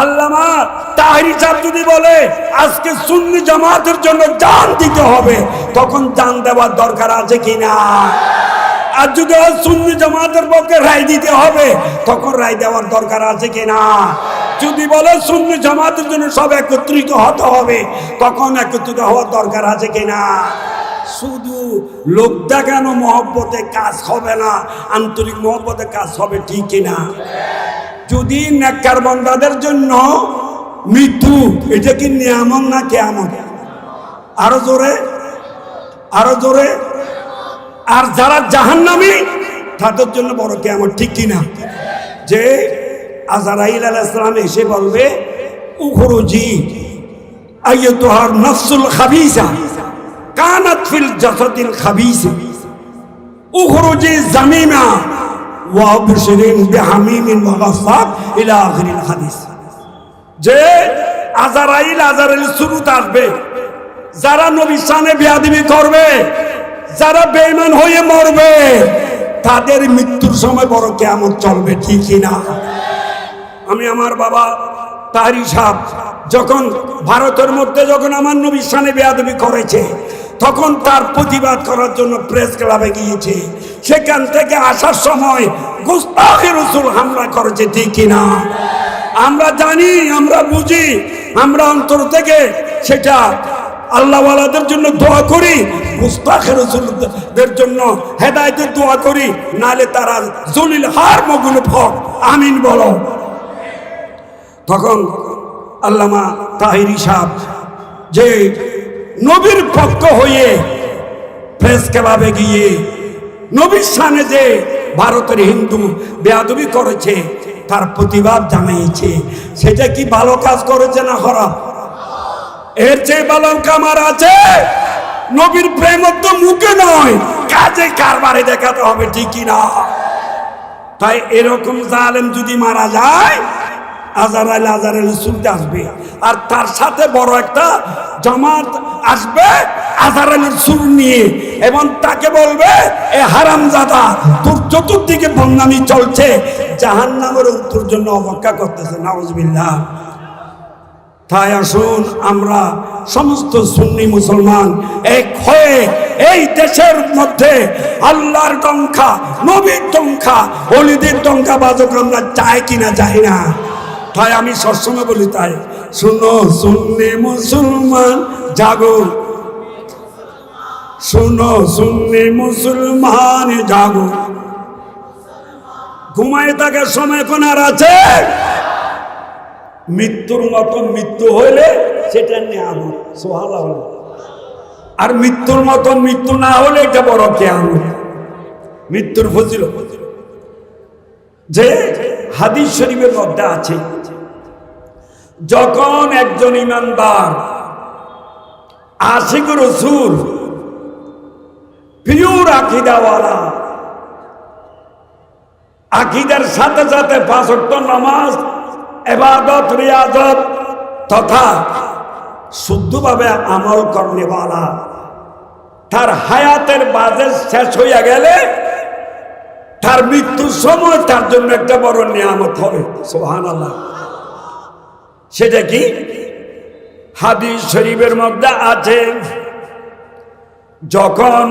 আল্লামা তাহরি সাহেব যদি বলে আজকে সুন্নি জামাতের জন্য জান দিতে হবে, তখন জান দেওয়ার দরকার আছে কিনা? আর যদি সুন্নি জামাতের পক্ষে রায় দিতে হবে, তখন রায় দেওয়ার দরকার আছে কিনা? যদি বলে সুন্নি জামাতের জন্য সব একত্রিত হতে হবে, তখন একত্রিত হওয়ার দরকার আছে কিনা? শুধু লোক দেখানো মহব্বতে কাজ হবে না, আন্তরিক মহব্বতে কাজ হবে, ঠিক কিনা? যদি নেককার বান্দাদের জন্য মৃত্যু, এটা কি নিয়ামত না কিয়ামত? আরো জোরে, আরো জোরে। আর যারা জাহান্নামী তাদের জন্য বড় কিয়ামত, ঠিক কিনা? যে আজরাইল আলাইহিস সালাম এসে বলবে উখরুজি আইয়াতুহার নাফসুল খাবিসা কানাত ফিল জাসাদিল খাবিস উখরুজি জামিমা ওয়া বিশরিন বিহামিমিন ওয়া গাসাক ইলা আখিরিল হাদিস। যে আজরাইল শুরুতে আসবে, যারা নবীর সামনে বেয়াদবি করবে, যারা বেঈমান হয়ে মরবে, তাদের মৃত্যুর সময় বড় কিয়ামত চলবে, ঠিক কিনা? আমি আমার বাবা তাহরি সাহেব যখন ভারতের মধ্যে যখন আমার নবীর সামনে বেয়াদবি করেছে, তখন তার প্রতিবাদ করার জন্য প্রেস ক্লাবে গিয়েছে। সেখান থেকে আসার সময় গুস্তাখে রাসূল হামলা করেছে, ঠিক কিনা? আমরা জানি, আমরা বুঝি, আমরা অন্তর থেকে সেটা আল্লাহওয়ালাদের জন্য দোয়া করি, গুস্তাখে রাসূলদের জন্য হেদায়েতের দোয়া করি, নালে তারা জলিল হার মগুল ফক। আমিন বলো। তখন আল্লামা তাহরি সাহেব যে নবীর পক্ষ হয়ে প্রেস ক্লাবে গিয়ে নবীর সামনে যে ভারতের হিন্দু বেয়াদবি করেছে তার প্রতিবাদ জানিয়েছে, সেটা কি ভালো কাজ করেছে না খারাপ? এর চেয়ে ভালো কামার আছে? নবীর প্রেম তো মুখে নয়, কাজে কারবারে দেখাতে হবে, ঠিক কিনা? তাই এরকম জালেম যদি মারা যায়, আজরাইল শুনতে আসবে, আর তার সাথে বড় একটা জামাত আসবে আজরাইলের সুর নিয়ে, এবং তাকে বলবে এ হারামজাদা, তোর চতুর্দিকে বদনামি চলছে, জাহান্নামের তোর জন্য অপেক্ষা করতেছে। নাউজুবিল্লাহ। তাই আসুন আমরা সমস্ত সুন্নি মুসলমান এক হয়ে এই দেশের মধ্যে আল্লাহর ডঙ্কা, নবীর ডঙ্কা, ওলিদের ডঙ্কা বাজক আমরা চাই কিনা চাই না? তাই আমি সবসময় বলি, তাই শুনো সুন্নি মুসলমান জাগো, শুনো সুন্নি মুসলমান জাগো। ঘুমায় থাকার সময় কোন আর আছে? মৃত্যুর মতো মৃত্যু হইলে সেটা নিয়ামত, সুবহানাল্লাহ। আর মৃত্যুর মতো মৃত্যু না হলে এটা বড় কিয়ামত, মৃত্যুর ফজিলত। যে হাদিস শরীফের মধ্যে আছে, যখন একজন ইমানদার আশিক রাসূল পিওর আকীদাওয়ালা, আকীদার সাথে সাথে 5 ওয়াক্ত নামাজ, ইবাদত, রিয়াজত তথা শুদ্ধভাবে আমল করনেওয়ালা, তার হায়াতের বাজেট শেষ হইয়া গেলে তার মৃত্যুর সময় তার জন্য একটা বড় নিয়ামত হবে, সুবহানাল্লাহ। সেটা কি? হাদিস শরীফের মধ্যে আছে, যখন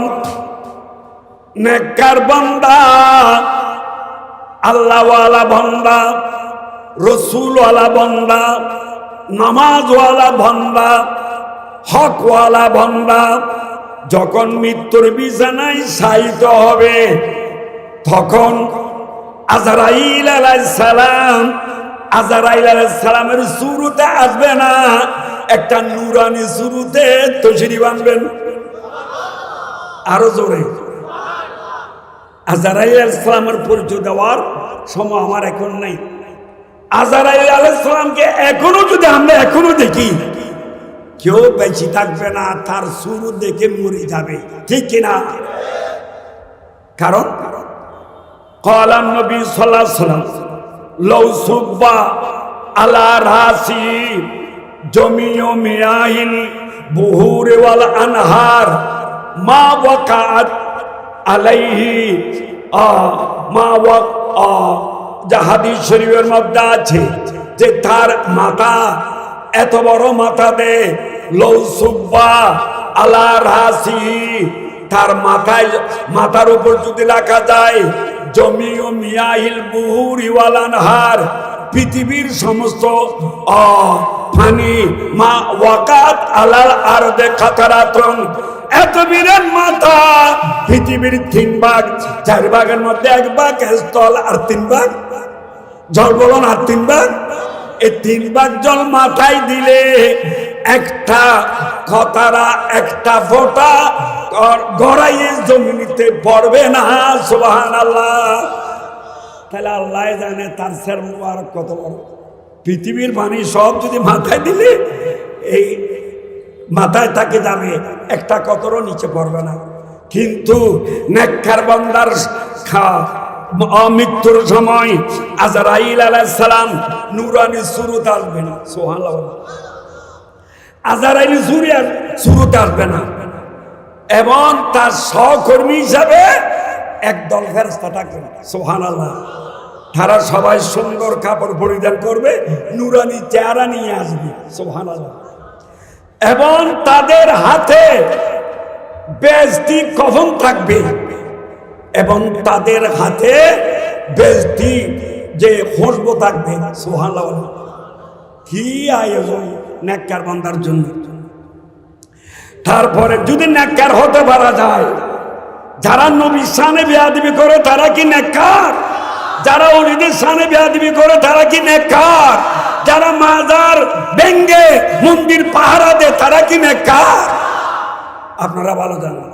নেককার বান্দা, আল্লাহওয়ালা বান্দা, রসুলওয়ালা বান্দা, নামাজওয়ালা বান্দা, হকওয়ালা বান্দা যখন মৃত্যুর বিছানায় শায়িত হবে, তখন আজরাইল আলাইহিস সালামের শুরুতে আসবে না, একটা নূরানি শুরুতে তশরিফ আনবেন। আরো জোরে। আজরাইল আলাইহিস সালামের পরিচয় দেওয়ার সময় আমার এখন নেই। আজরাইল আলাইহিস সালামকে এখনো যদি আমরা এখনো দেখি, কেউ বেঁচে থাকবে না, তার শুরু দেখে মরে যাবে, ঠিক কিনা? কারণ ক্বালা নবী সাল্লাল্লাহু আলাইহি ওয়াসাল্লাম লাউ সুব্বা আলা রাসি জামিউ মিয়াহিল বুহুর ওয়াল আনহার মা ওয়াকাত আলাইহি মা ওয়া, যা হাদিস শরীফের মধ্যে আছে, যে তার মাথা এত বড় মাথা দে লৌসুব্বা আলা রাসি, তার মাথার উপর যদি রাখা যায় জমি ও মিয়াহিল বুহুরি ওয়াল আনহার, পৃথিবীর সমস্ত পানি মা ওয়াকাত আলাল আরদে কাতারাতুন, এত বিরাট মাথা, পৃথিবীর 3 ভাগ 4 ভাগের মধ্যে 1 ভাগ স্থল আর 3 ভাগ জল, বলুন আর 3 ভাগ, এই 3 ভাগ জল মাথায় দিলে একটা খতারা একটা ফোঁটা গড়াইয়ে জমিনিতে পড়বে না। সুবহানাল্লাহ। তাহলে আল্লাহ জানে তার সের মুবারক কত বড়। পৃথিবীর পানি সব যদি মাথায় দিলে এই মাথায় তাকে যাবে, একটা কতরও নিচে পড়বে না। কিন্তু নেককার বান্দার মৃত্যুর সময় আজরাইল আলাইহিস সালাম নূরানি সুরত আসবে না। সুবহানাল্লাহ। আজরাইল সুরত আসবে না এবং তার সহকর্মী হিসাবে একদল ফেরেশতা থাকবে। সুবহানাল্লাহ। তারা সবাই সুন্দর কাপড় পরিধান করবে, নূরানি চেহারা নিয়ে আসবে। সুবহানাল্লাহ। এবং তাদের হাতে বেজতি কফন থাকবে এবং তাদের হাতে বেজতি যে খুশবু থাকবে। সুবহানাল্লাহ। কি আয়োজন নেককার বান্দার জন্য। তারপরে যদি নেককার হতে পারা যায়, যারা নবীর শানে বেয়াদবি করে তারা কি নেককার? যারা ওলিদের শানে বেয়াদবি করে তারা কি নেককার? যারা মাজার ভেঙ্গে মন্দির পাহারা দেয় তারা কি নেককার? আপনারা ভালো জানেন।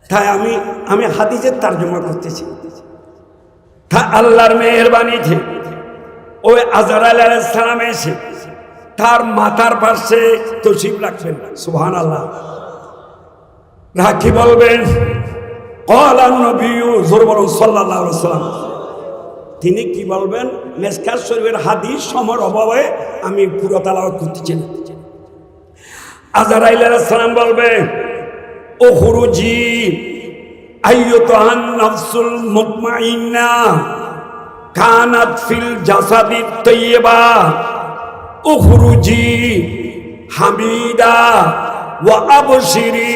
তাই আমি হাদিসের তরজমা করতেছি। আল্লাহর মেহেরবানিতে ওই আজরাইল আলাইহিস সালাম এসে তার মাথার পাশে তশরিফ রাখবেন। সুবহানাল্লাহ। রাখি বলবেন ক্বালান নবিয়্যু, জোরে বলুন সাল্লাল্লাহু আলাইহি ওয়াসাল্লাম। তিনি কি বলবেন? মিশকাত শরীফের হাদিস সমর অভাবে আমি পুরো তেলাওয়াত করতেছি না। আজরাইল আলাইহিস সালাম বলবে উখরুজি আইয়ুতুহান নাফসুল মুতমাইন্না কানাত ফিল জাসাদি তাইয়্যিবা উখরুজি হামিদা ওয়া আবশিরি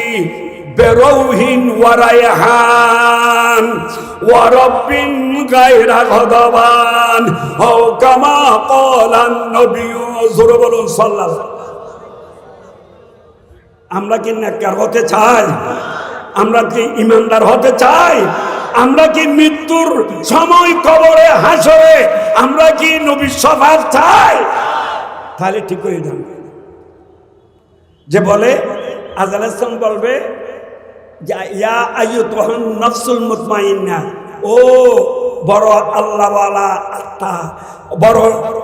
বেরৌহিন ওয়া রায়হান ওয়া রাব্বিন গায়রা গাদাবান ও কামা ক্বালান নবিয়্যু, জোরে বলুন সাল্লাল্লাহু। আমরা কি নেককার হতে চাই? আমরা কি ইমানদার হতে চাই? আমরা কি মৃত্যুর সময় কবরে হাসরে আমরা কি নবীর শাফাত চাই? তাহলে ঠিক হয়ে যান। যে বলে আজরাইল বলবে যে ইয়া আইয়ুতুহান নাফসুল মুতমাইন্না, ও বড় আল্লাহওয়ালা আত্মা, বড়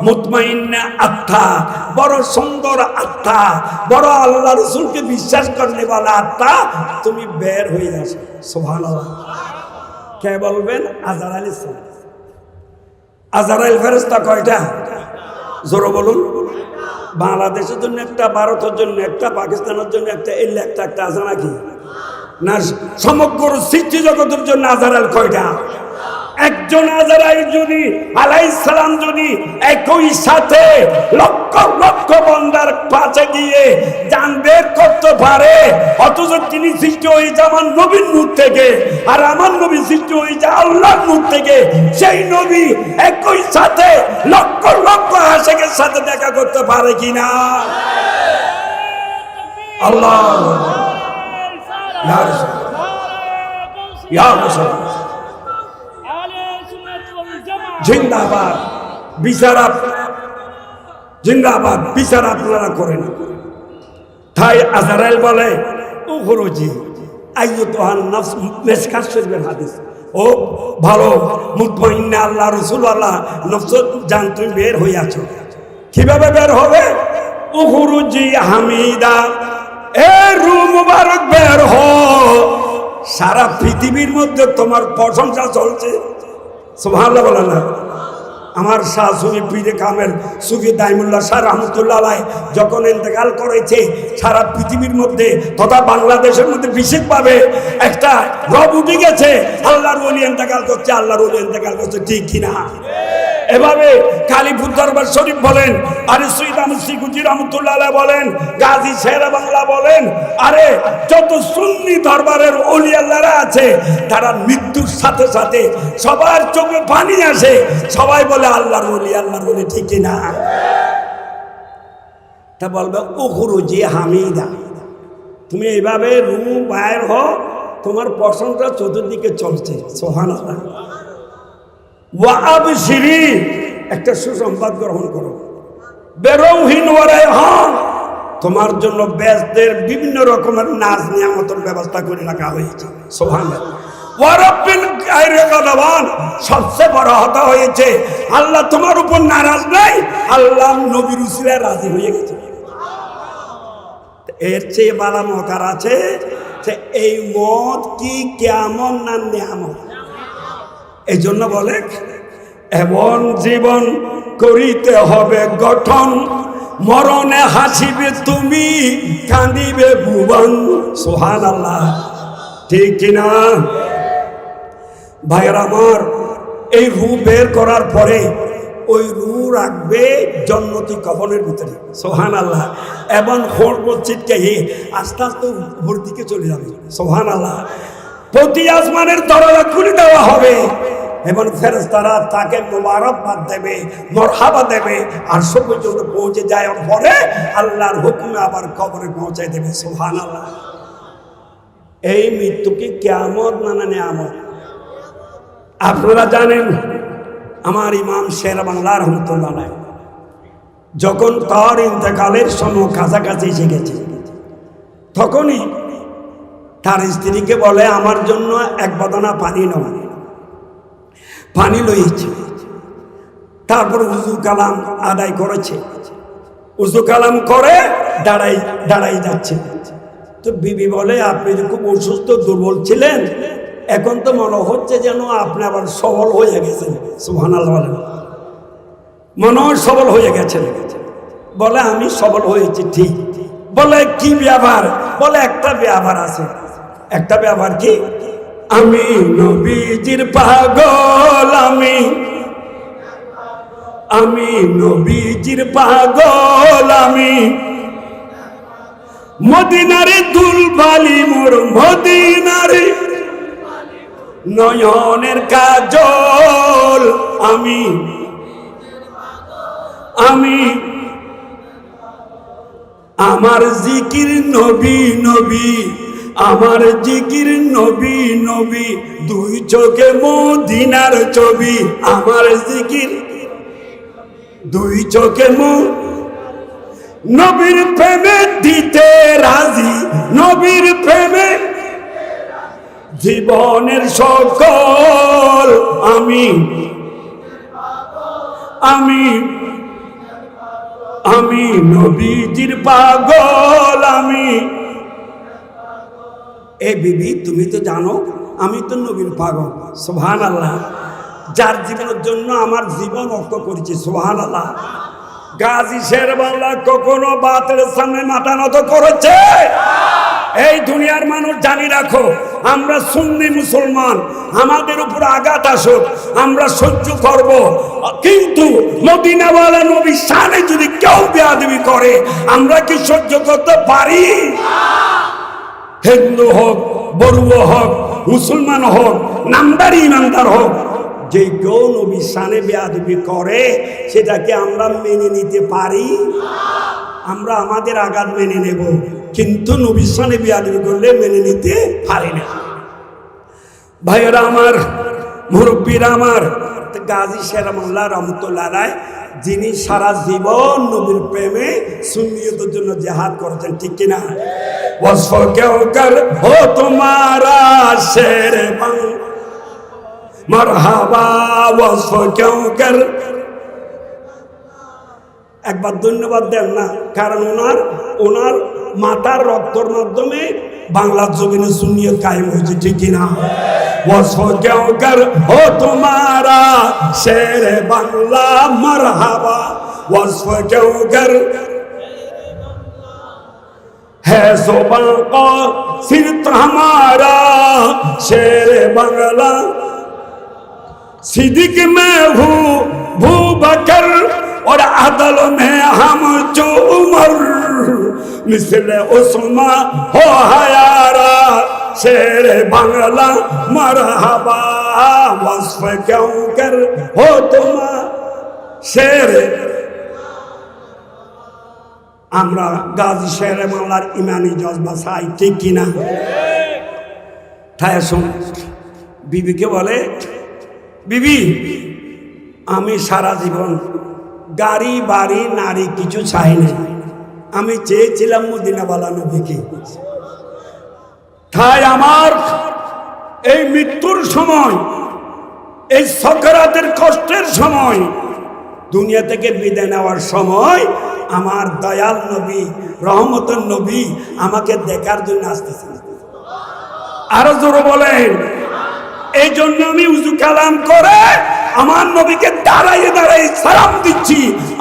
মুতমাইন্না আত্মা, বড় সুন্দর আত্মা, বড় আল্লাহ রাসূলকে বিশ্বাস করনে वाला আত্মা, তুমি বের হয়ে আসো। সুবহানাল্লাহ। কে বলবেন? আজরাইল। আজরাইল ফেরেশতা কয়টা? জোরে বলুন। বাংলাদেশের জন্য একটা, ভারতের জন্য একটা, পাকিস্তানের জন্য একটা, এলে একটা আছে নাকি? না, সমগ্র সৃষ্টি জগতের জন্য আজরাইল কয়টা? একজন। আজরাইল যদি আলাইহিস সালাম যদি একই সাথে লক্ষ লক্ষ বান্দার পাশে গিয়ে জান বের করতে পারে, অথচ তিনি সৃষ্টি হয়েছে আমার নবীর নূর থেকে, আর আমার নবী সৃষ্টি হয়েছে আল্লাহর নূর থেকে, সেই নবী একই সাথে লক্ষ লক্ষ আশিকের সাথে দেখা করতে পারে কিনা? আল্লাহ জিন্দাবাদ। বিচার জিন্দাবাদ, বিচার আপনারা করেন। তাই আজরাইল বলে উখরুজি আইয়ুতুহান নাফস, মিশকাত শরীফের হাদিস। ও ভালো মুতমাইন্না আল্লাহ রাসূলুল্লাহ নফস, জান তুমি বের হয়ে আছো। কিভাবে বের হবে? উখরুজি হামিদা, এ রূহ মুবারক বের হো, সারা পৃথিবীর মধ্যে তোমার প্রশংসা চলছে। সুবহানাল্লাহ বলেন না। আমার শাহ সুফি পীরে কামেল সুফি দাইমুল্লাহ শাহ রহমতুল্লাহ আলাইহি যখন ইন্তেকাল করেছে, সারা পৃথিবীর মধ্যে তথা বাংলাদেশের মধ্যে বিশেষভাবে একটা রব উঠে গেছে, আল্লাহর ওলি ইন্তেকাল করছে, আল্লাহর ওলি ইন্তেকাল করছে। ঠিক কিনা? এভাবে কালীপুর দরবার শরীফ বলেন, আরে সৈয়দ আহমদ সিকুজি রহমতুল্লাহ আলাইহি বলেন, গাজী শেরে বাংলা বলেন, আরে যত সুন্নি দরবারের ওলি আল্লাহরা আছে তারা মৃত্যুর সাথে সাথে সবার চোখে পানি আসে, সবাই বলে আল্লাহর ওলি, আল্লাহর ওলি, ঠিক না? তা বলবে উখরুজি হামিদা, তুমি এইভাবে রুম বাইর হও, তোমার প্রশংসা চতুর্দিকে চলছে, সুবহানাল্লাহ। ওয়া আবশিরি, একটা সুসংবাদ গ্রহণ করো, বেরৌহিন ওয়া রায়হান, তোমার জন্য বেহেশতের বিভিন্ন রকমের নাজ নিয়ামতের ব্যবস্থা করে রাখা হয়েছে, সুবহানাল্লাহ। ওয়া রাব্বিল গায়রি গাদাবান, সবচেয়ে বড় কথা হয়েছে আল্লাহ তোমার উপর নারাজ নাই, আল্লাহ নবীর উসিলায় রাজি হয়ে গেছে। এর চেয়ে বালা মকার আছে যে এই মত কি কেমন না নিয়ামত। এই জন্য বলে এমন জীবন করিতে হবে গঠন, মরণে হাসিবে তুমি, কাঁদিবে ভুবন, সুবহানাল্লাহ, ঠিক কিনা? ভাইয়ের আমার, এই রূহ বের করার পরে ওই রূহ রাখবে জান্নাতি কফনের ভিতরে, সুবহানাল্লাহ, এবং খোঁড় মসজিদকে আস্তে আস্তে উপর দিকে চলে যাবে, সুবহানাল্লাহ। প্রতি আসমানের দরজা খুলে দেওয়া হবে এবং ফেরেশতারা তাকে মোবারকবাদ দেবে, মরহাবা দেবে, আর সব পর্যন্ত পৌঁছে যায় পরে আল্লাহর হুকুমে আবার কবরে পৌঁছায় দেবে, সুবহানাল্লাহ। এই মৃত্যু কি কিয়ামত না নিয়ামত? আপনারা জানেন আমার ইমাম শেরে বাংলা রহমতুল্লাহ আলাইহি যখন তার ইন্তেকালের সময় কাছাকাছি এসে গেছে, তখনই তার স্ত্রীকে বলে আমার জন্য এক বদনা পানি নাও। পানি লইছে, তারপর উজু কালাম আদায় করেছে, উজু কালাম করে দাঁড়াই যাচ্ছে। তো বিবি বলে আপনি যে খুব অসুস্থ দুর্বল ছিলেন, এখন তো মনে হচ্ছে যেন আপনি আবার সবল হয়ে গেছেন, সুবহানাল্লাহ, মনে হয় সবল হয়ে গেছেন। বলে আমি সবল হয়েছি ঠিক। বলে কি ব্যাপার? বলে একটা ব্যাপার আছে। একটা ব্যাপার কি? আমি নবীজির পাগল, আমি নবীজির পাগল, আমি মদিনারে দুলবালি মোর, মদিনারে নয়নের কাজল, আমি আমার জিকির নবী নবী, আমার জিকির নবী নবী, দুই চোখে মদিনার ছবি, আমার জিকির দুই চোখে নবীর প্রেমে দিতে রাজি, নবীর প্রেমে জীবনের সকল, আমি নবীজির পাগল, আমি। এ বিবি তুমি তো জানো আমি তো নবীর পাগল, সুবহানাল্লাহ, যার জীবনের জন্য আমার জীবন রক্ত করেছি, সুবহানাল্লাহ। গাজী শেরে বাংলা কখনো বাতিলের সামনে মাথা নত করেছে? এই দুনিয়ার মানুষ জানি রাখো, আমরা সুন্নি মুসলমান, আমাদের উপর আঘাত আসুক আমরা সহ্য করব, কিন্তু মদিনাওয়ালা নবীর শানে যদি কেউ বেয়াদবি করে আমরা কি সহ্য করতে পারি? হিন্দু হোক, বড়ুয়া হোক, মুসলমান হোক, নামদারি ইমানদার হোক, যে কেউ নবীর শানে বেয়াদবি করে সেটাকে আমরা মেনে নিতে পারি? আমরা আমাদের আঘাত মেনে নেব, কিন্তু নবীর শানে বেয়াদবি করলে মেনে নিতে পারি না। ভাইয়েরা আমার, মুরব্বীরা আমার, গাজী শেরে বাংলা রহমতুল্লাহ আলাইহি যিনি সারা জীবন নবীর প্রেমে সুন্নিয়তের জন্য জিহাদ করেছেন, ঠিক কিনা? ওয়াসফ কেউ কর হো তোমারা শেরে বাংলা মারহাবা, ওয়াসফ কেউ কর। একবার ধন্যবাদ দেন না, কারণ ওনার মাতার রক্তর মাধ্যমে বাংলার জমিনে সুন্নিয়ত কায়েম হয়েছে, ঠিক কিনা? ওয়াসফ কেউ কর হো তোমারা শেরে বাংলা মারহাবা, ওয়াসফ কেউ কর है ज़ुबान का सिर्फ हमारा शेर बांग्ला, सिद्दीक में हूँ अबू बकर और अदल में हम जो उमर मिसले उस्मान हो हयारा शेर बांग्ला मरहबा वस्फ क्यों कर हो तुम शेर আমরা গাজী শেরে বাংলার ইমানি জজবা চাই ঠিক কিনা তাই শুন বিবিকে বলে বিবি আমি সারা জীবন গাড়ি বাড়ি নারী কিছু চাই না আমি চেয়েছিলাম মদিনাওয়ালা নবীকে তাই আমার এই মৃত্যুর সময় এই সকরাতের কষ্টের সময় দুনিয়া থেকে বিদায় নেওয়ার সময় আমার দয়াল নবী রহমতের নবী আমাকে দেখার জন্য আসতেছেন আরো জোরে বলেন এই জন্য আমি উযু কালাম করে আমার নবীকে দাঁড়াইয়ে দাঁড়াইয়ে সালাম দিচ্ছি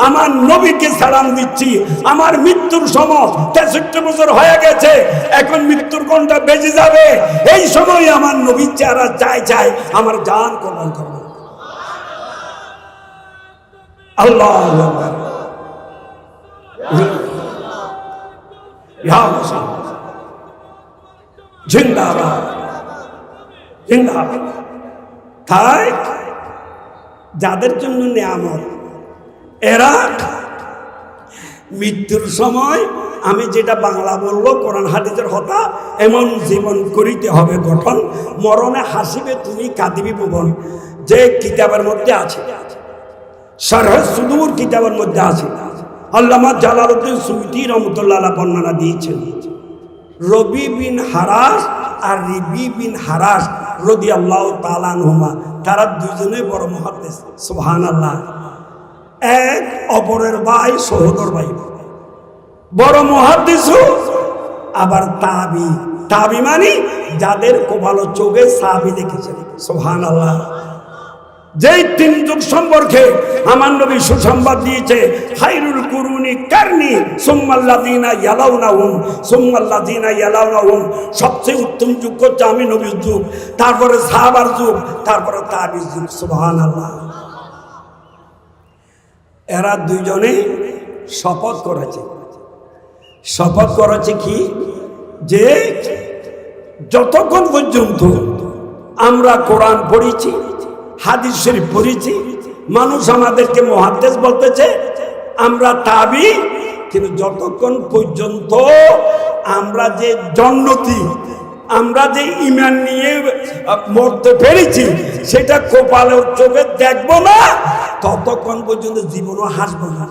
আমার নবীকে সালাম দিচ্ছি আমার মৃত্যুর সময় 63 বছর হয়ে গেছে এখন মৃত্যুর ঘন্টা বেজে যাবে এই সময় আমার নবীর চেহারা চাই আমার জান কোরবান করব আল্লাহু আকবার ইয়া রাসূল জিন্দাবাদ জিন্দাবাদ তাই যাদের জন্য নিয়ামত এরা মৃত্যুর সময় আমি যেটা বাংলা বলবো কোরআন হাদিসের কথা এমন জীবন করিতে হবে গঠন মরণে হাসিবে তুমি কাঁদিবি ভুবন যে কিতাবের মধ্যে আছে শারহ সুদূর কিতাবের মধ্যে আছে আল্লামা জালালউদ্দিন সুয়ুতী রহমাতুল্লাহ আলাইহি বর্ণনা দিয়েছেন রবি বিন হারাস আর রিবি বিন হারাস রাদিয়াল্লাহু তাআলা আনহুমা তারা দুজনে বড় মুহাদ্দিস সুবহানাল্লাহ এক অপরের ভাই সহোদর ভাই বড় মুহাদ্দিস আবার তাবি মানে যাদের কপালো চোখে সাহাবী দেখেছেন সুবহানাল্লাহ যেই তিন যুগ সম্পর্কে আমার নবী সুসংবাদ দিয়েছে খায়রুল কুরুনি কারনি সুম্মাল্লাযিনা ইয়ালাউনাহুম সবচেয়ে উত্তম যুগ হচ্ছে আমি নবীর যুগ তারপরে সাহাবার যুগ তারপরে তাবির যুগ সুবহানাল্লাহ এরা দুইজনে শপথ করেছে কি যে যতক্ষণ পর্যন্ত আমরা কোরআন পড়েছি হাদিস শরীফ পড়েছি মানুষ আমাদেরকে মুহাদ্দিস বলতেছে আমরা তাবি কিন্তু যতক্ষণ পর্যন্ত আমরা যে জন্নতি আমরা যে ঈমান নিয়ে মরতে পেরেছি সেটা কপালের চোখে দেখবো না ততক্ষণ পর্যন্ত জীবনও হাসবো না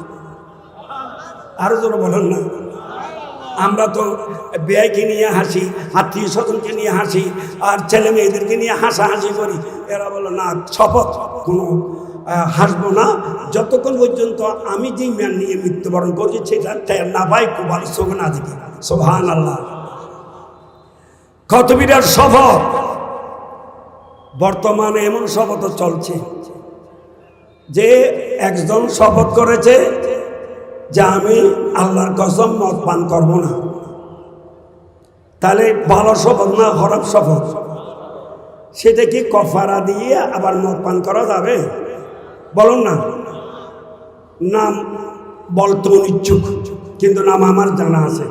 আরো জোরে বলেন না আমরা তো বেয়াইকে নিয়ে হাসি আত্মীয় স্বজনকে নিয়ে হাসি আর ছেলে মেয়েদেরকে নিয়ে হাসাহাসি করি এরা বলো না শপথ কোনো হাসবো না যতক্ষণ পর্যন্ত আমি যে ম্যান নিয়ে মৃত্যুবরণ করছি সেটা টের না পাই কুবার চোখ না দেখি সুবহানাল্লাহ কত বিরাট শপথ বর্তমানে এমন শপথ চলছে যে একজন শপথ করেছে যে আমি আল্লাহর কসম মদ পান করবো না তাহলে ভালো শপথ না খারাপ শপথ সেটা কি কফারা দিয়ে আবার মদ পান করা যাবে বলুন না নাম বলতে ইচ্ছুক কিন্তু নাম আমার জানা আছে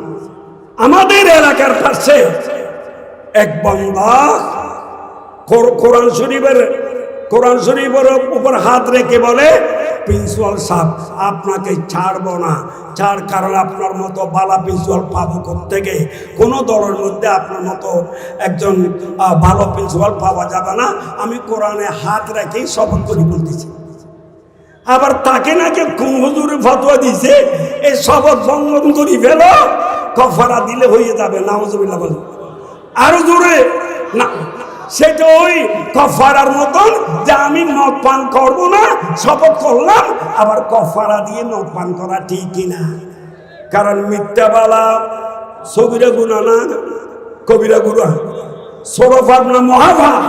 আমাদের এলাকার পাশে এক বান্দা কোরআন শরীফের উপর হাত রেখে বলে প্রিন্সিপাল সাহেব আপনাকে ছাড়বো না কারণ আপনার মতো বালা প্রিন্সিপাল পাবো কোত্থেকে কোনো দলের মধ্যে আপনার মতো একজন ভালো প্রিন্সিপাল পাওয়া যাবে না আমি কোরআনে হাত রেখেই শপথ করে বলতেছি আবার তাকে নাকি কোন হুজুরে ফতোয়া দিছে এই শপথ ভঙ্গ করে ফেলো কফারা দিলে হয়ে যাবে নাউজুবিল্লাহ বলে আরো জোরে না সেটা ওই কফারার মতন যে আমি মদ পান করবো না শপথ করলাম আবার কফারা দিয়ে মদ পান করা ঠিক কিনা কারণ মিথ্যা বলা সবিরা গুনাহ না কবিরা গুনাহ সরফাব না মহাপাপ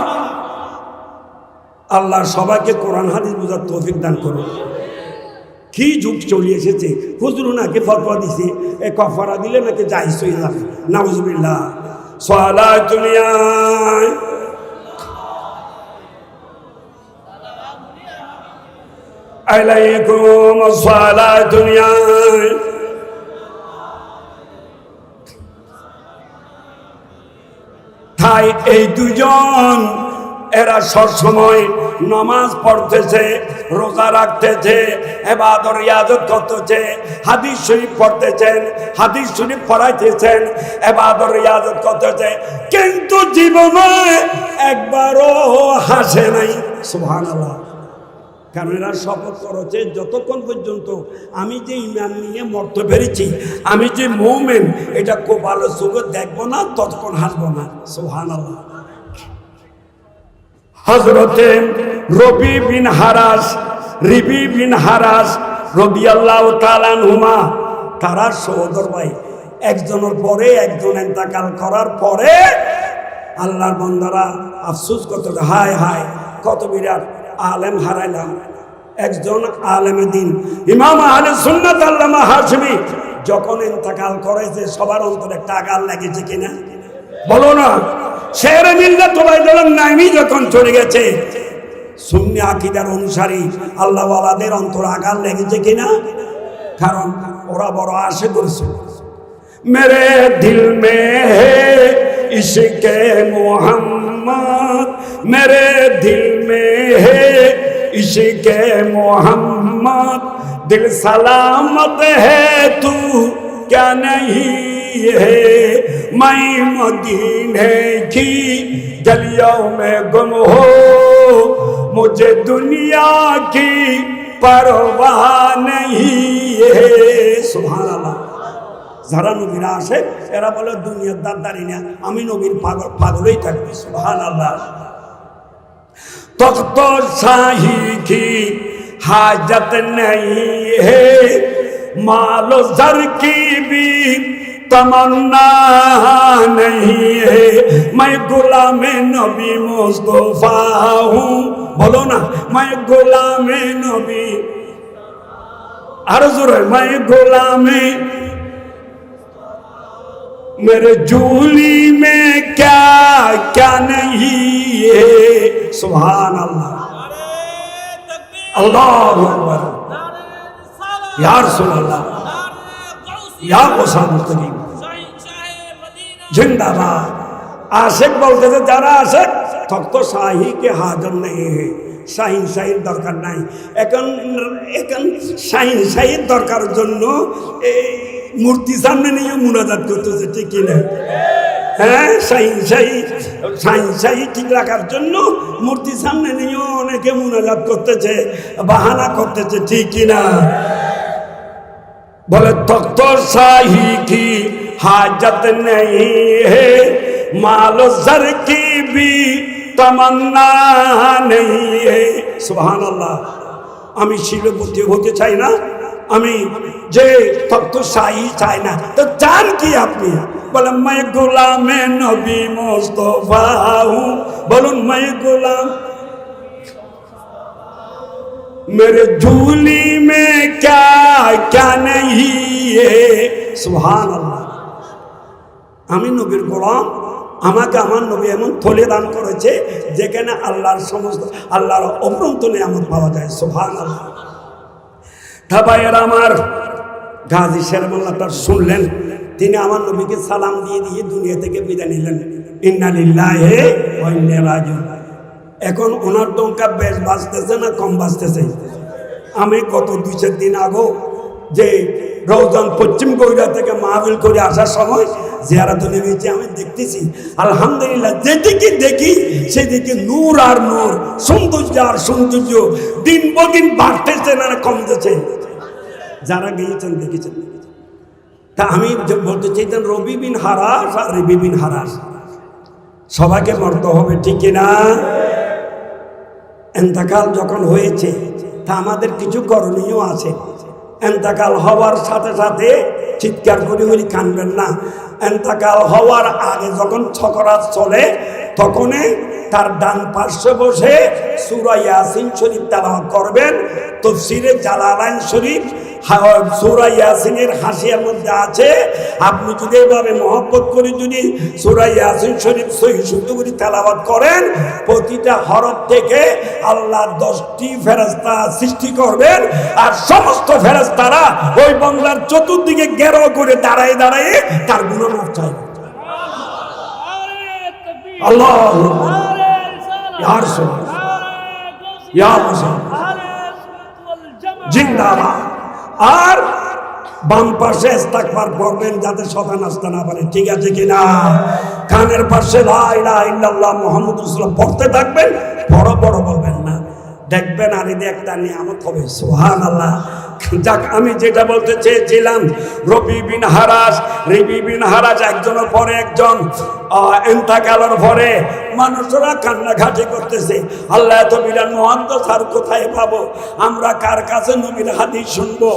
আল্লাহ সবাইকে কোরআন হাদিস বোঝার তৌফিক দান করুন কি যুগ চলে এসেছে হুজুর নাকি ফতোয়া দিছে এই কফারা দিলে নাকি জায়েজ হয়ে যাবে নাউজুবিল্লাহ সালাতুনিয়া আলাইকুম আসসালাম দুনিয়ায়। তাই এই দুজন এরা সবসময় নামাজ পড়তেছে, রোজা রাখতেছে, ইবাদত রিয়াজত করতেছে, হাদিস শরীফ পড়তেছেন, হাদিস শরীফ পড়াইতেছেন, ইবাদত রিয়াজত করতেছে, কিন্তু জীবনে একবারও হাসে নাই। সুবহানাল্লাহ। কারণ এরা শপথ করেছে যতক্ষণ পর্যন্ত আমি যে ইমান নিয়ে মরতে পেরেছি, আমি যে মুমিন, এটা কপালের চোখে দেখবো না, ততক্ষণ হাসবো না। সুবহানাল্লাহ। হযরতে রবি বিন হারাস রাদিয়াল্লাহু তাআলা আনহুমা, তারা সহোদর ভাই। একজনের পরে একজন ইন্তেকাল করার পরে আল্লাহর বান্দারা আফসোস করতে, হায় হায় কত বিরাট আলেম হারাইলাম। একজন আলেমে দিন ইমাম আহলে সুন্নাত আল্লামা হাশমি যখন ইন্তেকাল করেছে, সবার অন্তরে একটা আঘাত লেগেছে কিনা বলো না? শেরে মিল্লাত ওবাইদুল্লাহ নাইমি যখন চলে গেছে, সুন্নি আকীদার অনুসারী আল্লাহ ওয়ালাদের অন্তরে আঘাত লেগেছে কিনা? কারণ ওরা বড় আশা করেছে। মেরে দিল মে হে ইশকে মোহাম্মদ, মেরে দিল মে হে इश्क़े मोहम्मद, दिल सलामत है तू क्या नहीं है, मैं मदीने की गलियों में गुम हो, मुझे दुनिया की परवाह नहीं है। सुभान अल्लाह। যারা নবীরা আসে এরা বলে দুনিয়ার দারদারি না, আমি নবীর পাগলই থাকবি। সুবহান আল্লাহ। तख्त शाही की हाजत नहीं है, मालो जर की भी तमन्ना नहीं है, मैं गुलाम नबी मुस्तफा हूँ। बोलो ना, मैं गुलाम नबी, अर्ज़ है मैं गुलाम, मेरे झूली में क्या क्या नहीं है। सुभान अल्लाह। अल्लाहु अकबर। या रसूल अल्लाह, या गौसा मुस्तकीम जिंदाबाद। आशिक बोलते थे যারা आशिक তख्ত শাহী কে হাজর নেই হে, শাহিন শাহীর দরকার নাই। এখন শাহিন শাহীর দরকার জন্য এই মূর্তি সামনে নিয়ে মুনাজাত করতেছে, ঠিক কিনা? হ্যাঁ, শাহিন শাহী ঠিক রাখার জন্য মূর্তি সামনে নিয়ে অনেকে মুনাজাত করতেছে, বাহানা করতেছে, ঠিক কিনা? বলে তখ্ত শাহী কি হাজত নেই হে, মালো জর কি भी तमन्ना नहीं है। সুবহানাল্লাহ। আমি শিলপতি হতে চাই না, আমি যে তখ্ত শাহী চাই না, তো চান কি আপনি? বলে मैं गुलाम नबी मुस्तफा हूँ। বলুন मैं गुलाम, मेरे झूली में क्या क्या नहीं है। সুবহানাল্লাহ। আমি নবীর গোলাম, আমাকে আমার নবী এমন থলে দান করেছে যেখানে আল্লাহর সমস্ত আল্লাহর অপরন্ত নিয়ামত পাওয়া যায়। সুবহানাল্লাহ। তা ভাইয়েরা আমার, গাজী শের মোল্লা তার শুনলেন, তিনি আমার নবীকে সালাম দিয়ে দিয়ে দুনিয়া থেকে বিদায় নিলেন। ইন্না লিল্লাহি ওয়া ইন্না ইলাইহি রাজিউন। এখন ওনার টঙ্কা বেশ বাঁচতেছে না কম বাঁচতেছে? আমি গত 2-4 দিন আগে যে রওজান পশ্চিম গৌড়া থেকে মাহফিল করে আসার সময় জিয়ারতে নেমেছি, আমি দেখতেছি আলহামদুলিল্লাহ, যেদিকে দেখি সেদিকে নূর আর নূর, সৌন্দর্য আর সৌন্দর্য দিন বদিন বাড়তেছে না কমতেছে। যারা গিয়েছেন দেখেছেন। তা আমি বলতে চাইতাম, রবি বিন হারাস আর রিবি বিন হারাস সবাইকে মরতে হবে, ঠিক কিনা? ইন্তেকাল যখন হয়েছে, তা আমাদের কিছু করণীয় আছে। ইন্তেকাল হওয়ার সাথে সাথে চিৎকার করে বলি কানবেন না। ইন্তেকাল হওয়ার আগে যখন ছকরাত চলে, তখনই তার ডান পার্শ্বে বসে সূরা ইয়াসিন শরীফ তেলাওয়াত করবেন। তাফসীরে জালালাইন শরীফ সূরা ইয়াসিনের হাসিয়ার মধ্যে আছে, আপনি যদি এভাবে মহব্বত করে যদি সূরা ইয়াসিন শরীফ সহি শুদ্ধ করে তেলাওয়াত করেন, প্রতিটা হরফ থেকে আল্লাহ 10টি ফেরেশতা সৃষ্টি করবেন, আর সমস্ত ফেরেশতারা ওই বান্দার চতুর্দিকে ঘেরাও করে দাঁড়ায় দাঁড়ায় তার গুনাহ মাফ চায়। আল্লাহু আকবার, ইয়া রাসূল, ইয়া মুসলিম জিন্দাবাদ। আর বাম পাশে ইস্তিগফার পড়বেন যাতে শয়তান আসতে না পারে, ঠিক আছে কিনা? কানের পাশে লা ইলাহা ইল্লাল্লাহ মুহাম্মাদুর রাসূলুল্লাহ পড়তে থাকবেন, বড় বড় বলবেন না, দেখবেন আর এতে একটা নিয়ামত হবে। সুবহানাল্লাহ। যাক, আমি যেটা বলতে চেয়েছিলাম, রবি বিন হারাজ একজনের পরে একজন ইন্তেকালের পরে মানুষরা কান্নাকাটি করতেছে, আল্লাহ এত বিরাট মুহাদ্দিস আর কোথায় পাবো? আমরা কার কাছে নবীর হাদিস শুনবো,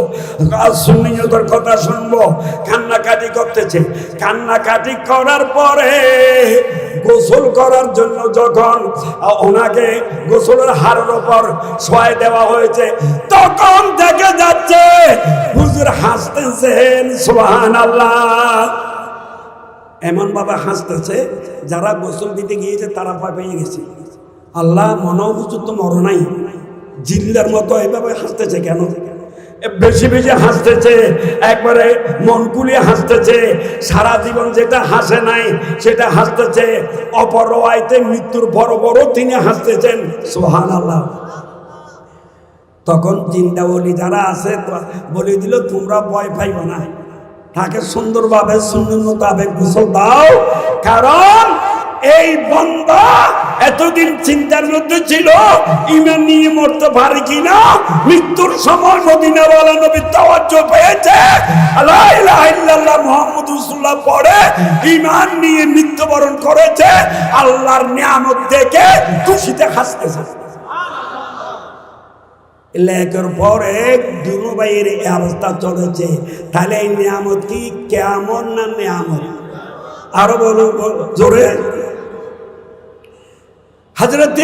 সুন্নিয়তের কথা শুনবো? কান্নাকাটি করতেছে। কান্নাকাটি করার পরে গোসল করার জন্য যখন ওনাকে গোসলের হাড়ের উপর শোয়াই দেওয়া হয়েছে, তখন থেকে যাচ্ছে হুজুর হাসতেছেন, সুবহানাল্লাহ। এমন ভাবে হাসতেছে, যারা গোসল দিতে গিয়েছে তারা ভয় পেয়ে গেছে। আল্লাহ, মনে হুজুর তো মর নাই, জিল্লার মতো এভাবে হাসতেছে কেন? বেশি বেশি হাসতেছে, একবারে মন খুলে হাসতেছে, সারা জীবন যেটা হাসে নাই সেটা হাসতেছে। অপর রাওয়ায়াতে মৃত্যুর বড় বড় তিনি হাসতেছেন, সুবহানাল্লাহ। তখন জিন্দা ওলি যারা আছে বলে দিল, তোমরা ভয় পাইও না, তাকে সুন্দরভাবে সুন্নত মোতাবেক গোসল দাও, কারণ এই বান্দা এতদিন চিন্তার মধ্যে ছিল ঈমান নিয়ে মরতে পারে কিনা। মৃত্যুর সময় মদিনাওয়ালা নবী তাওয়াজ্জুহ পেয়েছে, লা ইলাহা ইল্লাল্লাহ মুহাম্মাদুর রাসূলুল্লাহ পড়ে ঈমান নিয়ে মৃত্যুবরণ করেছে। আল্লাহর নিয়ামত দেখে খুশিতে হাসতেছে। লেখার পরে দুনো ভাইয়ের এই অবস্থা চলেছে, তাহলে এই নিয়ামত কি কেমন না নিয়ামত? আরো বলুন জোরে। হযরত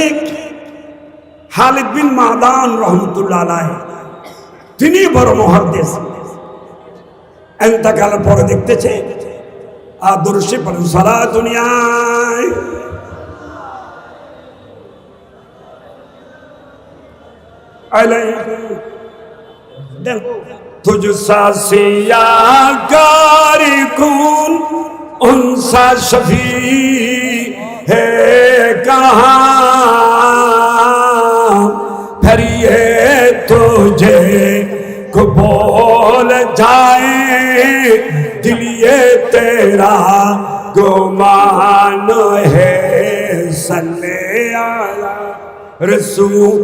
খালিদ বিন মাদান রাহমাতুল্লাহ আলাইহি, তিনি বড় মুহাদ্দিস, ইন্তেকালের পরে দেখতেছে আদর্শে পড়েন সারা দুনিয়ায় तुझसा सिया कारी कौन उनसा शफी है कहाँ, फिर ये तुझे को बोल जाए दिल ये तेरा गुमान है, सल्ले आला रसूल।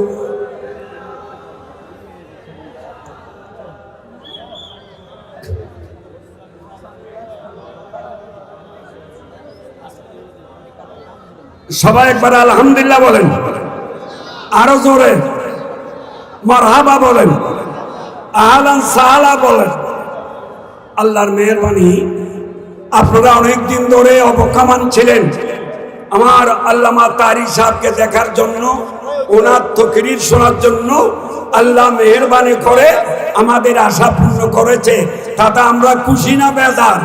সবাই একবার আলহামদুলিল্লাহ বলেন, আরো জোরে মারহাবা বলেন, আহলান সাহলা বলেন। আল্লাহর মেহেরবানি, আপনারা অনেক দিন ধরে অপেক্ষমান ছিলেন আমার আল্লামা তারি সাহেবকে দেখার জন্য, ওনার তকরীর শোনার জন্য। আল্লাহ মেহেরবানি করে আমাদের আশা পূর্ণ করেছে, তাতে আমরা খুশি না বেজার?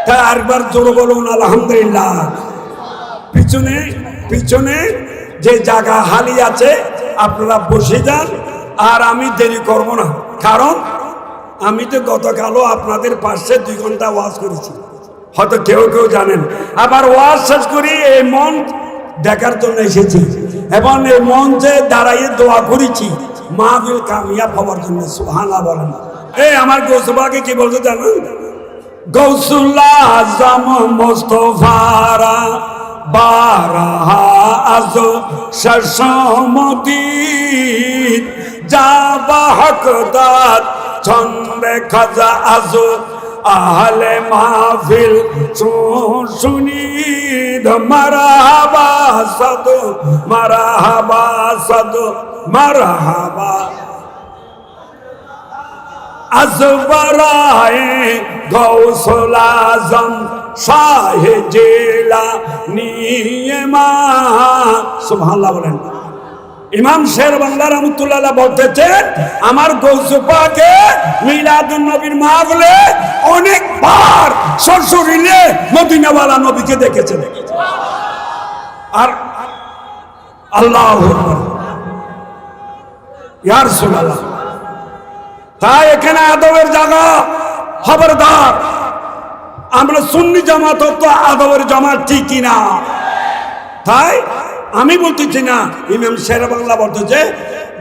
তাই আরেকবার জোরে বলুন আলহামদুলিল্লাহ। পিছনে পিছনে যে জায়গা হালি আছে আপনারা বসে যান, আর আমি দেরি করব না, কারণ আমি তো গতকালও আপনাদের পাশে 2 ঘন্টা ওয়াজ করেছি, হয়তো কেউ কেউ জানেন। আবার ওয়াজ শেষ করি এই মন দেখার জন্য এসেছি, এবং এই মঞ্চে দাঁড়াইয়ে দোয়া করেছি মাহফিল কামিয়াব হওয়ার জন্য। সুবহানাল্লাহ বলেন। এই আমার গৌসবাকে কি বলতে জানেন? গৌসুল্লাহ আজম মুস্তাফারা বারাহা আজ শশমতি যাবা হকদার ছন্দে খাজা আজ আহলে মাহফিল শুনিদ মারহাবা সাদ মারহাবা সাদ মারহাবা আজবরায়ে গৌসুল আজম শাহে জেলা নিয়ে মা সুবহানাল্লাহ বলেন। ইমাম শের বাংলা রহমতুল্লাহ বলতেছেন আমার গৌসে পাকে মিলাদুন নবীর মাহফিলে অনেকবার সশরীরে মদিনাওয়ালা নবীকে দেখেছেন। আর আল্লাহু আকবার ইয়া রাসূলুল্লাহ। তাই এখানে আদবের জায়গা, খবরদার। আমরা সুন্নি জামাত তো আদবের জামাত ঠিক কিনা? তাই আমি বলতেছি না, ইমাম শের বাংলা বলতেছে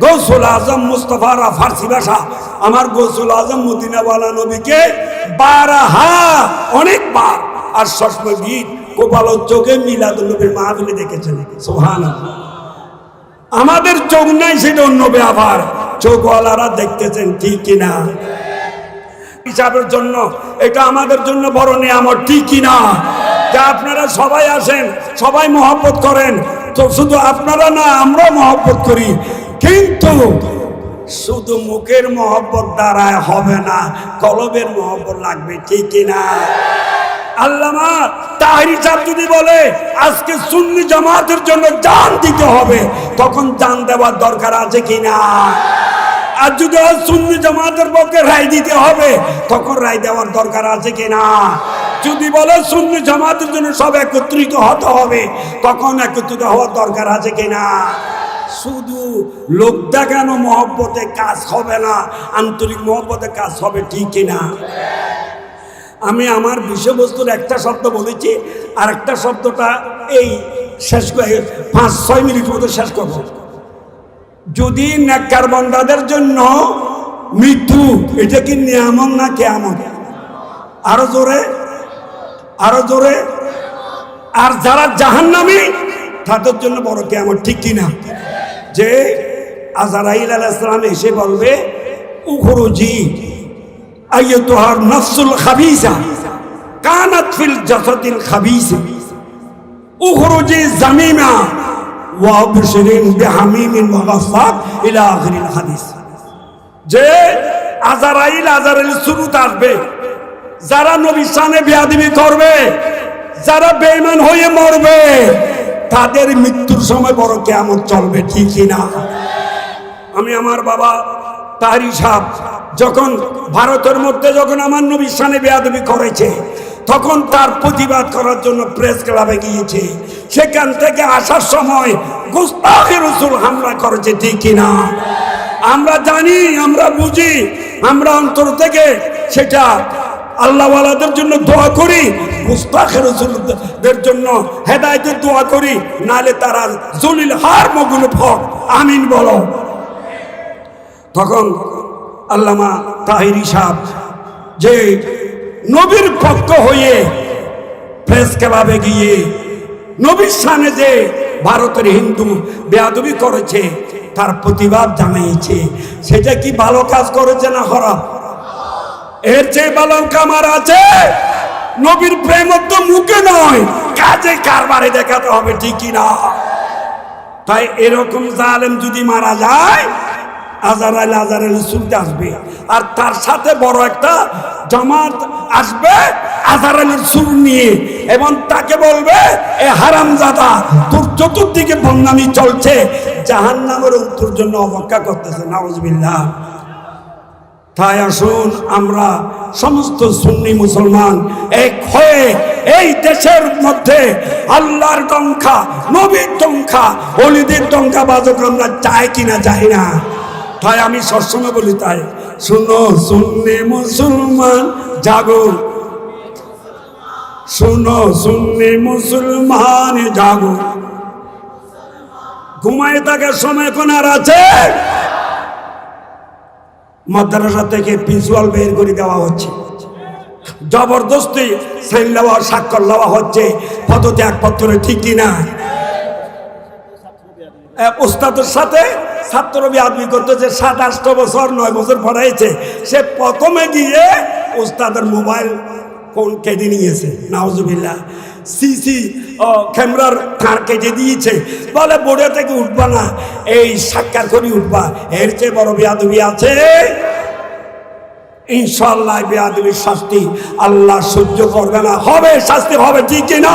গৌসুল আজম মুস্তাফারা ফার্সি ভাষা আমার গৌসুল আজম মদিনাওয়ালা নবীকে বারহা অনেকবার আর সসমগীত গোপাল চোখে মিলাদুন নবীর মাহফিলে দেখেছেন। সুবহানাল্লাহ। আমাদের চোখ নাই সেটা অন্য ব্যাপার, চোখওয়ালারা দেখতেছেন ঠিক কিনা হিসাবের জন্য এটা আমাদের জন্য বড় নিয়ামত ঠিক কিনা? যা আপনারা সবাই আসেন, সবাই মহব্বত করেন, তো শুধু আপনারা না আমরাও মহব্বত করি, কিন্তু শুধু মুখের মহব্বত দ্বারায় হবে না, কলবের মহব্বত লাগবে ঠিক কিনা? আল্লামা তাহরি সাহেব যদি বলে আজকে সুন্নি জামাতের জন্য জান দিতে হবে, তখন জান দেওয়ার দরকার আছে কিনা? আর যদি সুন্নি জামাতের পক্ষে রায় দিতে হবে, তখন রায় দেওয়ার দরকার আছে কিনা? যদি বলে সুন্নি জামাতের জন্য সব একত্রিত হতে হবে, তখন একত্রিত হওয়ার দরকার আছে কিনা? শুধু লোক দেখানো মহব্বতে কাজ হবে না, আন্তরিক মহব্বতে কাজ হবে ঠিক কিনা? আমি আমার বিষয়বস্তুর একটা শব্দ বলেছি, আর একটা শব্দটা এই শেষ করে 5-6 মিনিট মতো শেষ করব। যদি নেককার বান্দাদের জন্য মৃত্যু এটা কি নিয়ামত না কিয়ামত? আরো জোরে, আরো জোরে। আর যারা জাহান্নামী তাদের জন্য বড় কিয়ামত ঠিক কিনা? যে আজরাইল আলাইহিস সালাম এসে বলবে উখরুজি আইয়ুহার নাফসুল খাবিসা কানাত ফিল জাসাদিল খাবিস উখরুজি জামিমা ওয়া বিশরিন বিহামিমিন ওয়া গাসাব ইলা আখিরিল হাদিস। যে আজরাইল শুরুতে আসবে, যারা নবীর শানে বেয়াদবি করবে, যারা বেঈমান হয়ে মরবে, তাদের মৃত্যুর সময় বড় কিয়ামত চলবে ঠিক কিনা? আমি আমার বাবা তাহরি সাহেব যখন ভারতের মধ্যে যখন আমার নবীর শানে বেয়াদবি করেছে, তখন তার প্রতিবাদ করার জন্য প্রেস ক্লাবে গিয়েছে। সেখান থেকে আসার সময় গুস্তাখে রাসূল হামলা করেছে ঠিক কিনা? আমরা জানি, আমরা বুঝি, আমরা অন্তর থেকে সেটা আল্লাহওয়ালাদের জন্য দোয়া করি, গুস্তাখে রাসূলদের জন্য হেদায়েতের দোয়া করি, নালে তারা জলিল হার মগুল ফক আমিন বলো। তখন আল্লামা তাহরি সাহেব যে নবীর পক্ষ হয়ে প্রেস ক্লাবে গিয়ে নবীর সামনে যে ভারতের হিন্দু বেয়াদবি করেছে তার প্রতিবাদ জানিয়েছে, সেটা কি ভালো কাজ করেছে না খারাপ? এর চেয়ে ভালো কামার আছে? নবীর প্রেম তো মুখে নয়, কাজে কারবারে দেখাতে হবে ঠিক কিনা? তাই এরকম জালেম যদি মারা যায়, আজরাইল শুনতে আসবে, আর তার সাথে বড় একটা জামাত আসবে আজরাইলের সুর নিয়ে, এবং তাকে বলবে এ হারামজাদা তোর চতুর্দিকে বদনামি চলছে, জাহান্নামের তোর জন্য অপেক্ষা করতেছে। নাউজুবিল্লাহ। তাই আসুন আমরা সমস্ত সুন্নি মুসলমান এক হয়ে এই দেশের মধ্যে আল্লাহর ডঙ্কা, নবীর ডঙ্কা, ওলিদের ডঙ্কা বাজক আমরা চাই কিনা চাই না? তাই আমি সবসময় বলি, তাই শুনো সুন্নি মুসলমান জাগো, শুনো সুন্নি মুসলমান জাগো। ঘুমায় থাকার সময় কোন আর আছে? মাদ্রাসা থেকে প্রিন্সিপাল বের করে দেওয়া হচ্ছে, জবরদস্তি সাইন দেওয়া, স্বাক্ষর দেওয়া হচ্ছে পদত্যাগপত্রে ঠিক কিনা? ওস্তাদের সাথে ছাত্র বিয়াদবি করতেছে, 7-8 বছর 9 বছর পড়াইছে, সে প্রথমে গিয়ে ওস্তাদের মোবাইল ফোন কেটে নিয়েছে। নাউজুবিল্লাহ। সিসি ক্যামেরার তার কেটে দিয়েছে, বলে বোর্ডে থেকে উঠবা না, এই সাক্ষাৎ করে উঠবা। এর চেয়ে বড় বিয়াদবি আছে? ইনশাআল্লাহ বেয়াদবির শাস্তি আল্লাহ সহ্য করবে না, হবে শাস্তি হবে, ঠিক কিনা?